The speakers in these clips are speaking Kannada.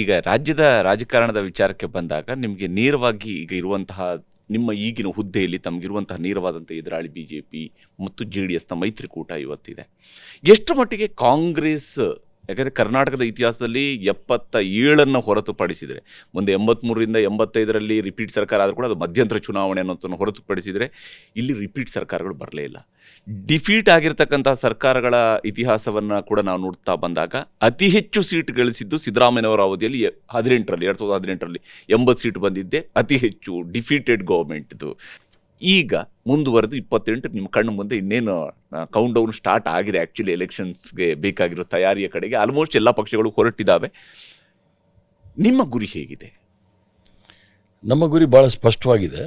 ಈಗ ರಾಜ್ಯದ ರಾಜಕಾರಣದ ವಿಚಾರಕ್ಕೆ ಬಂದಾಗ ನಿಮಗೆ ನೇರವಾಗಿ ಈಗ ಇರುವಂತಹ ನಿಮ್ಮ ಈಗಿನ ಹುದ್ದೆಯಲ್ಲಿ ತಮಗಿರುವಂತಹ ನೇರವಾದಂಥ ಎದುರಾಳಿ ಬಿಜೆಪಿ ಮತ್ತು JDSನ ಮೈತ್ರಿಕೂಟ ಇವತ್ತಿದೆ. ಎಷ್ಟು ಮಟ್ಟಿಗೆ ಕಾಂಗ್ರೆಸ್, ಯಾಕಂದರೆ ಕರ್ನಾಟಕದ ಇತಿಹಾಸದಲ್ಲಿ 77 ಹೊರತುಪಡಿಸಿದರೆ, ಮುಂದೆ 83ರಿಂದ 85ರಲ್ಲಿ ರಿಪೀಟ್ ಸರ್ಕಾರ ಆದರೂ ಕೂಡ ಅದು ಮಧ್ಯಂತರ ಚುನಾವಣೆ ಅನ್ನೋದನ್ನು ಹೊರತುಪಡಿಸಿದರೆ ಇಲ್ಲಿ ರಿಪೀಟ್ ಸರ್ಕಾರಗಳು ಬರಲೇ ಇಲ್ಲ. ಡಿಫೀಟ್ ಆಗಿರ್ತಕ್ಕಂಥ ಸರ್ಕಾರಗಳ ಇತಿಹಾಸವನ್ನು ಕೂಡ ನಾವು ನೋಡ್ತಾ ಬಂದಾಗ ಅತಿ ಹೆಚ್ಚು ಸೀಟ್ ಗಳಿಸಿದ್ದು ಸಿದ್ದರಾಮಯ್ಯನವರ ಅವಧಿಯಲ್ಲಿ 2018ರಲ್ಲಿ 80 ಸೀಟ್ ಬಂದಿದ್ದೆ ಅತಿ ಹೆಚ್ಚು ಡಿಫೀಟೆಡ್ ಗೌರ್ಮೆಂಟ್ದು. ಈಗ ಮುಂದುವರೆದು 28 ನಿಮ್ಮ ಕಣ್ಣು ಮುಂದೆ ಇನ್ನೇನು ಕೌಂಟ್ ಡೌನ್ ಸ್ಟಾರ್ಟ್ ಆಗಿದೆ. ಆ್ಯಕ್ಚುಲಿ ಎಲೆಕ್ಷನ್ಸ್ಗೆ ಬೇಕಾಗಿರೋ ತಯಾರಿಯ ಕಡೆಗೆ ಆಲ್ಮೋಸ್ಟ್ ಎಲ್ಲ ಪಕ್ಷಗಳು ಹೊರಟಿದ್ದಾವೆ. ನಿಮ್ಮ ಗುರಿ ಹೇಗಿದೆ? ನಮ್ಮ ಗುರಿ ಭಾಳ ಸ್ಪಷ್ಟವಾಗಿದೆ.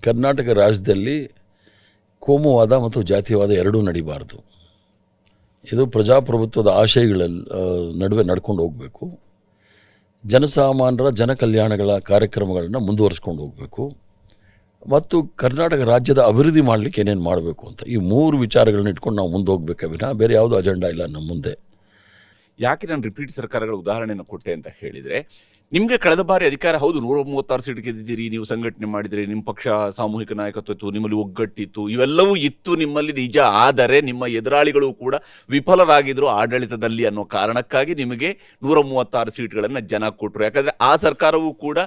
ಕರ್ನಾಟಕ ರಾಜ್ಯದಲ್ಲಿ ಕೋಮುವಾದ ಮತ್ತು ಜಾತಿವಾದ ಎರಡೂ ನಡಿಬಾರ್ದು. ಇದು ಪ್ರಜಾಪ್ರಭುತ್ವದ ಆಶಯಗಳ ನಡುವೆ ನಡ್ಕೊಂಡು ಹೋಗಬೇಕು. ಜನಸಾಮಾನ್ಯರ ಜನಕಲ್ಯಾಣಗಳ ಕಾರ್ಯಕ್ರಮಗಳನ್ನು ಮುಂದುವರಿಸ್ಕೊಂಡು ಹೋಗಬೇಕು ಮತ್ತು ಕರ್ನಾಟಕ ರಾಜ್ಯದ ಅಭಿವೃದ್ಧಿ ಮಾಡಲಿಕ್ಕೆ ಏನೇನು ಮಾಡಬೇಕು ಅಂತ ಈ 3 ವಿಚಾರಗಳನ್ನ ಇಟ್ಕೊಂಡು ನಾವು ಮುಂದೆ ಹೋಗ್ಬೇಕು ವಿನಃ ಬೇರೆ ಯಾವುದೋ ಅಜೆಂಡಾ ಇಲ್ಲ ನಮ್ಮ ಮುಂದೆ. ಯಾಕೆ ನಾನು ರಿಪೀಟ್ ಸರ್ಕಾರಗಳ ಉದಾಹರಣೆಯನ್ನು ಕೊಟ್ಟೆ ಅಂತ ಹೇಳಿದರೆ, ನಿಮಗೆ ಕಳೆದ ಬಾರಿ ಅಧಿಕಾರ ಹೌದು 136 ಸೀಟ್ ಗೆದ್ದಿದ್ದೀರಿ, ನೀವು ಸಂಘಟನೆ ಮಾಡಿದರೆ, ನಿಮ್ಮ ಪಕ್ಷ ಸಾಮೂಹಿಕ ನಾಯಕತ್ವ ಇತ್ತು, ನಿಮ್ಮಲ್ಲಿ ಒಗ್ಗಟ್ಟಿತ್ತು, ಇವೆಲ್ಲವೂ ಇತ್ತು ನಿಮ್ಮಲ್ಲಿ ನಿಜ. ಆದರೆ ನಿಮ್ಮ ಎದುರಾಳಿಗಳು ಕೂಡ ವಿಫಲರಾಗಿದ್ದರು ಆಡಳಿತದಲ್ಲಿ ಅನ್ನೋ ಕಾರಣಕ್ಕಾಗಿ ನಿಮಗೆ 136 ಸೀಟ್ಗಳನ್ನು ಜನ ಕೊಟ್ಟರು. ಯಾಕಂದರೆ ಆ ಸರ್ಕಾರವೂ ಕೂಡ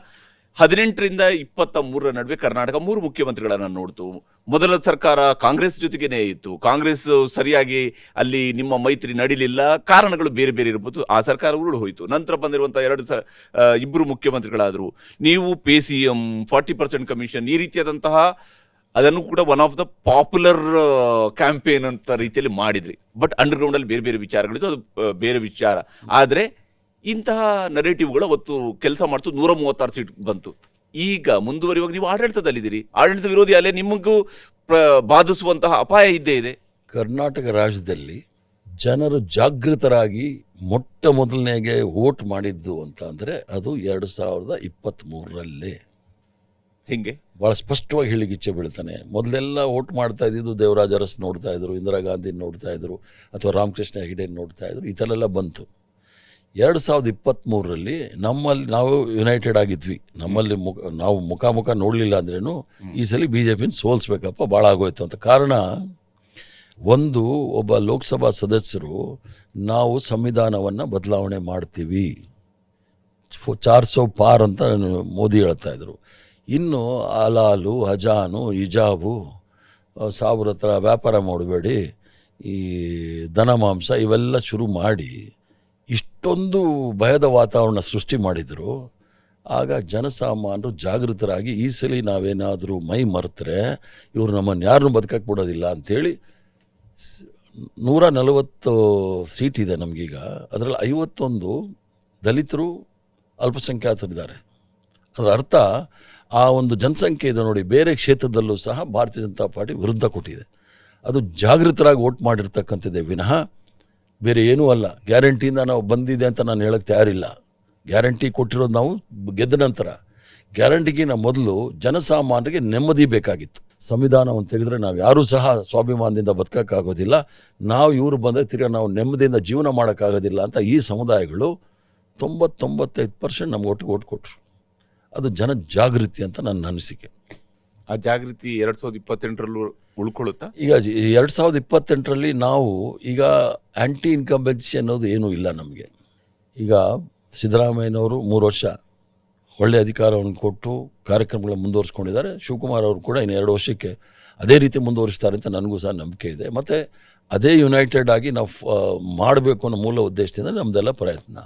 18ರಿಂದ 23ರ ನಡುವೆ ಕರ್ನಾಟಕ 3 ಮುಖ್ಯಮಂತ್ರಿಗಳನ್ನು ನೋಡ್ತು. ಮೊದಲ ಸರ್ಕಾರ ಕಾಂಗ್ರೆಸ್ ಜೊತೆಗೇನೆ ಇತ್ತು. ಕಾಂಗ್ರೆಸ್ ಸರಿಯಾಗಿ ಅಲ್ಲಿ ನಿಮ್ಮ ಮೈತ್ರಿ ನಡಿಲಿಲ್ಲ, ಕಾರಣಗಳು ಬೇರೆ ಬೇರೆ ಇರ್ಬೋದು. ಆ ಸರ್ಕಾರ ಉರುಳು ಹೋಯಿತು. ನಂತರ ಬಂದಿರುವಂಥ 2 ಮುಖ್ಯಮಂತ್ರಿಗಳಾದರು. ನೀವು PCM 40% ಕಮಿಷನ್ ಈ ರೀತಿಯಾದಂತಹ ಅದನ್ನು ಕೂಡ one of the popular campaign ಅಂತ ರೀತಿಯಲ್ಲಿ ಮಾಡಿದ್ರಿ. ಬಟ್ ಅಂಡರ್ಗ್ರೌಂಡಲ್ಲಿ ಬೇರೆ ಬೇರೆ ವಿಚಾರಗಳಿತ್ತು, ಅದು ಬೇರೆ ವಿಚಾರ. ಆದರೆ ಇಂತಹ ನರೇಟಿವ್ಗಳು ಅವತ್ತು ಕೆಲಸ ಮಾಡ್ತು. 136 ಸೀಟ್ ಬಂತು. ಈಗ ಮುಂದುವರಿಯುವಾಗ ನೀವು ಆಡಳಿತದಲ್ಲಿದ್ದೀರಿ, ಆಡಳಿತ ವಿರೋಧಿ ಅಲ್ಲೇ ನಿಮಗೂ ಬಾಧಿಸುವಂತಹ ಅಪಾಯ ಇದ್ದೇ ಇದೆ. ಕರ್ನಾಟಕ ರಾಜ್ಯದಲ್ಲಿ ಜನರು ಜಾಗೃತರಾಗಿ ಮೊಟ್ಟ ಮೊದಲನೆಗೆ ವೋಟ್ ಮಾಡಿದ್ದು ಅಂತ ಅಂದರೆ ಅದು 2023ರಲ್ಲೇ. ಹಿಂಗೆ ಭಾಳ ಸ್ಪಷ್ಟವಾಗಿ ಹೇಳಿಕ್ಕೆ ಇಚ್ಛೆ ಬೀಳ್ತಾನೆ. ಮೊದಲೆಲ್ಲ ವೋಟ್ ಮಾಡ್ತಾ ಇದ್ದಿದ್ದು ದೇವರಾಜ ಅರಸ್ ನೋಡ್ತಾ ಇದ್ರು, ಇಂದಿರಾ ಗಾಂಧಿ ನೋಡ್ತಾ ಇದ್ರು, ಅಥವಾ ರಾಮಕೃಷ್ಣ ಹೆಗಡೆ ನೋಡ್ತಾ ಇದ್ರು. ಈ ಥರ ಎಲ್ಲ ಬಂತು. 2023ರಲ್ಲಿ ನಾವು ಯುನೈಟೆಡ್ ಆಗಿದ್ವಿ. ನಮ್ಮಲ್ಲಿ ನಾವು ಮುಖಾಮುಖ ನೋಡಲಿಲ್ಲ ಅಂದ್ರೇನು ಈ ಸಲ BJPನ ಸೋಲಿಸ್ಬೇಕಪ್ಪ, ಭಾಳ ಆಗೋಯ್ತು ಅಂತ. ಕಾರಣ ಒಂದು, ಒಬ್ಬ ಲೋಕಸಭಾ ಸದಸ್ಯರು ನಾವು ಸಂವಿಧಾನವನ್ನು ಬದಲಾವಣೆ ಮಾಡ್ತೀವಿ 400 ಪಾರ್ ಅಂತ ಮೋದಿ ಹೇಳ್ತಾ ಇದ್ರು. ಇನ್ನು ಹಲಾಲು ಹಜಾನು ಹಿಜಾಬು 1000 ಹತ್ರ ವ್ಯಾಪಾರ ಮಾಡಬೇಡಿ, ಈ ದನ ಮಾಂಸ ಇವೆಲ್ಲ ಶುರು ಮಾಡಿ ಇಷ್ಟೊಂದು ಭಯದ ವಾತಾವರಣ ಸೃಷ್ಟಿ ಮಾಡಿದರು. ಆಗ ಜನಸಾಮಾನ್ಯರು ಜಾಗೃತರಾಗಿ ಈ ಸಲ ನಾವೇನಾದರೂ ಮೈ ಮರೆತರೆ ಇವರು ನಮ್ಮನ್ನು ಯಾರನ್ನೂ ಬದುಕಕ್ಕೆ ಬಿಡೋದಿಲ್ಲ ಅಂಥೇಳಿ 140 ಸೀಟ್ ಇದೆ ನಮಗೀಗ. ಅದರಲ್ಲಿ 51 ದಲಿತರು ಅಲ್ಪಸಂಖ್ಯಾತರಿದ್ದಾರೆ. ಅದರ ಅರ್ಥ ಆ ಒಂದು ಜನಸಂಖ್ಯೆ ಇದೆ ನೋಡಿ, ಬೇರೆ ಕ್ಷೇತ್ರದಲ್ಲೂ ಸಹ ಭಾರತೀಯ ಜನತಾ ಪಾರ್ಟಿ ವಿರುದ್ಧ ಕೊಟ್ಟಿದೆ. ಅದು ಜಾಗೃತರಾಗಿ ವೋಟ್ ಮಾಡಿರ್ತಕ್ಕಂಥದ್ದೇ ವಿನಃ ಬೇರೆ ಏನೂ ಅಲ್ಲ. ಗ್ಯಾರಂಟಿಯಿಂದ ನಾವು ಬಂದಿದೆ ಅಂತ ನಾನು ಹೇಳೋಕ್ಕೆ ತಯಾರಿಲ್ಲ. ಗ್ಯಾರಂಟಿ ಕೊಟ್ಟಿರೋದು ನಾವು ಗೆದ್ದ ನಂತರ. ಗ್ಯಾರಂಟಿಗಿನ ಮೊದಲು ಜನಸಾಮಾನ್ಯರಿಗೆ ನೆಮ್ಮದಿ ಬೇಕಾಗಿತ್ತು. ಸಂವಿಧಾನವನ್ನು ತೆಗೆದರೆ ನಾವು ಯಾರೂ ಸಹ ಸ್ವಾಭಿಮಾನದಿಂದ ಬದುಕೋಕ್ಕಾಗೋದಿಲ್ಲ, ನಾವು ಇವರು ಬಂದರೆ ತಿರ್ಗಿ ನಾವು ನೆಮ್ಮದಿಯಿಂದ ಜೀವನ ಮಾಡೋಕ್ಕಾಗೋದಿಲ್ಲ ಅಂತ ಈ ಸಮುದಾಯಗಳು 90-95% ನಮ್ಗೆ ಒಟ್ಟಿಗೆ ಓಟ್ ಕೊಟ್ಟರು. ಅದು ಜನ ಜಾಗೃತಿ ಅಂತ ನನ್ನ ಅನಿಸಿಕೆ. ಆ ಜಾಗೃತಿ 2028ರಲ್ಲೂ ಉಳ್ಕೊಳ್ಳುತ್ತಾ? ಈಗ 2028ರಲ್ಲಿ ನಾವು ಈಗ ಆ್ಯಂಟಿ ಇನ್ಕಂಬೆನ್ಸಿ ಅನ್ನೋದು ಏನೂ ಇಲ್ಲ ನಮಗೆ. ಈಗ ಸಿದ್ದರಾಮಯ್ಯನವರು 3 ವರ್ಷ ಒಳ್ಳೆಯ ಅಧಿಕಾರವನ್ನು ಕೊಟ್ಟು ಕಾರ್ಯಕ್ರಮಗಳನ್ನು ಮುಂದುವರಿಸ್ಕೊಂಡಿದ್ದಾರೆ. ಶಿವಕುಮಾರ್ ಅವರು ಕೂಡ ಇನ್ನು 2 ವರ್ಷಕ್ಕೆ ಅದೇ ರೀತಿ ಮುಂದುವರಿಸ್ತಾರೆ ಅಂತ ನನಗೂ ಸಹ ನಂಬಿಕೆ ಇದೆ. ಮತ್ತು ಅದೇ ಯುನೈಟೆಡ್ ಆಗಿ ನಾವು ಮಾಡಬೇಕು ಅನ್ನೋ ಮೂಲ ಉದ್ದೇಶದಿಂದ ನಮ್ಮದೆಲ್ಲ ಪ್ರಯತ್ನ.